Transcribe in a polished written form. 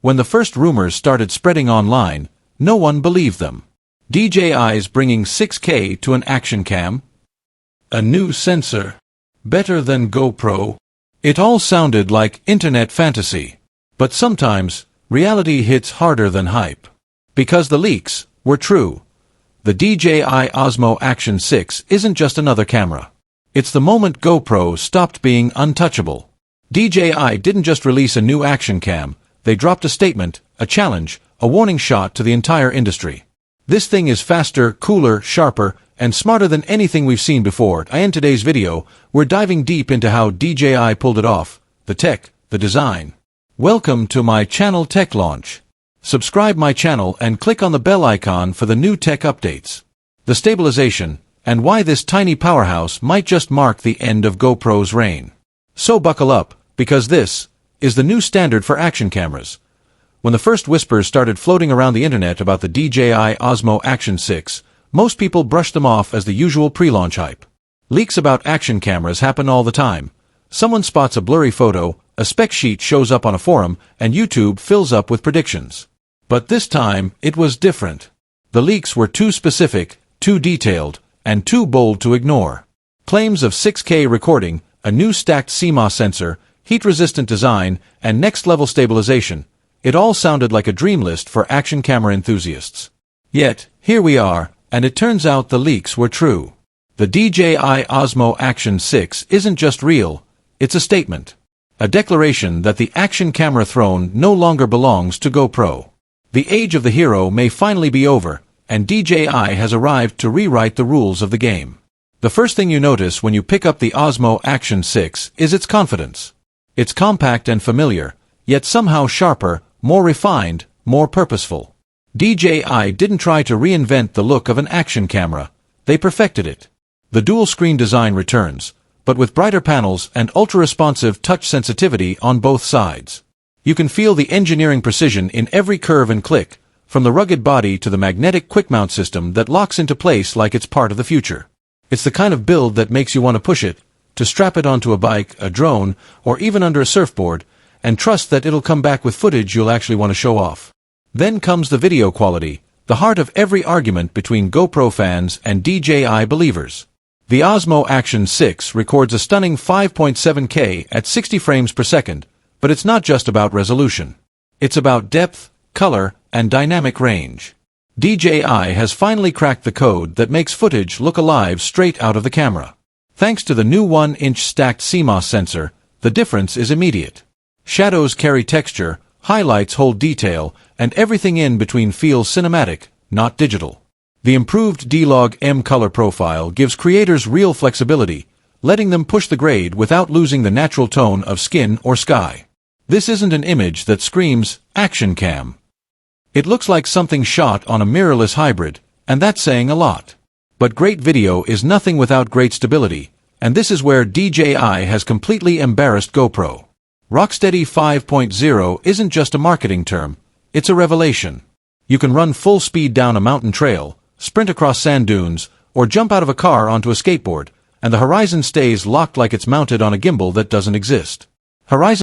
When the first rumors started spreading online, no one believed them. DJI's bringing 6K to an action cam? A new sensor? Better than GoPro? It all sounded like internet fantasy. But sometimes, reality hits harder than hype. Because the leaks were true. The DJI Osmo Action 6 isn't just another camera. It's the moment GoPro stopped being untouchable. DJI didn't just release a new action cam, they dropped a statement, a challenge, a warning shot to the entire industry. This thing is faster, cooler, sharper, and smarter than anything we've seen before. In today's video, we're diving deep into how DJI pulled it off, the tech, the design. Welcome to my channel Tech Launch. Subscribe my channel and click on the bell icon for the new tech updates. The stabilization, and why this tiny powerhouse might just mark the end of GoPro's reign. So buckle up, because this is the new standard for action cameras. When the first whispers started floating around the internet about the DJI Osmo Action 6, most people brushed them off as the usual pre-launch hype. Leaks about action cameras happen all the time. Someone spots a blurry photo, a spec sheet shows up on a forum, and YouTube fills up with predictions. But this time, it was different. The leaks were too specific, too detailed, and too bold to ignore. Claims of 6K recording, a new stacked CMOS sensor, heat-resistant design, and next-level stabilization. It all sounded like a dream list for action camera enthusiasts. Yet, here we are, and it turns out the leaks were true. The DJI Osmo Action 6 isn't just real, it's a statement. A declaration that the action camera throne no longer belongs to GoPro. The age of the hero may finally be over, and DJI has arrived to rewrite the rules of the game. The first thing you notice when you pick up the Osmo Action 6 is its confidence. It's compact and familiar, yet somehow sharper, more refined, more purposeful. DJI didn't try to reinvent the look of an action camera, they perfected it. The dual-screen design returns, but with brighter panels and ultra-responsive touch sensitivity on both sides. You can feel the engineering precision in every curve and click, from the rugged body to the magnetic quick-mount system that locks into place like it's part of the future. It's the kind of build that makes you want to push it, to strap it onto a bike, a drone, or even under a surfboard, and trust that it'll come back with footage you'll actually want to show off. Then comes the video quality, the heart of every argument between GoPro fans and DJI believers. The Osmo Action 6 records a stunning 5.7K at 60 frames per second, but it's not just about resolution. It's about depth, color, and dynamic range. DJI has finally cracked the code that makes footage look alive straight out of the camera. Thanks to the new 1-inch stacked CMOS sensor, the difference is immediate. Shadows carry texture, highlights hold detail, and everything in between feels cinematic, not digital. The improved D-Log-M color profile gives creators real flexibility, letting them push the grade without losing the natural tone of skin or sky. This isn't an image that screams, action cam. It looks like something shot on a mirrorless hybrid, and that's saying a lot. But great video is nothing without great stability, and this is where DJI has completely embarrassed GoPro. RockSteady 5.0 isn't just a marketing term, it's a revelation. You can run full speed down a mountain trail, sprint across sand dunes, or jump out of a car onto a skateboard, and the horizon stays locked like it's mounted on a gimbal that doesn't exist. Horizon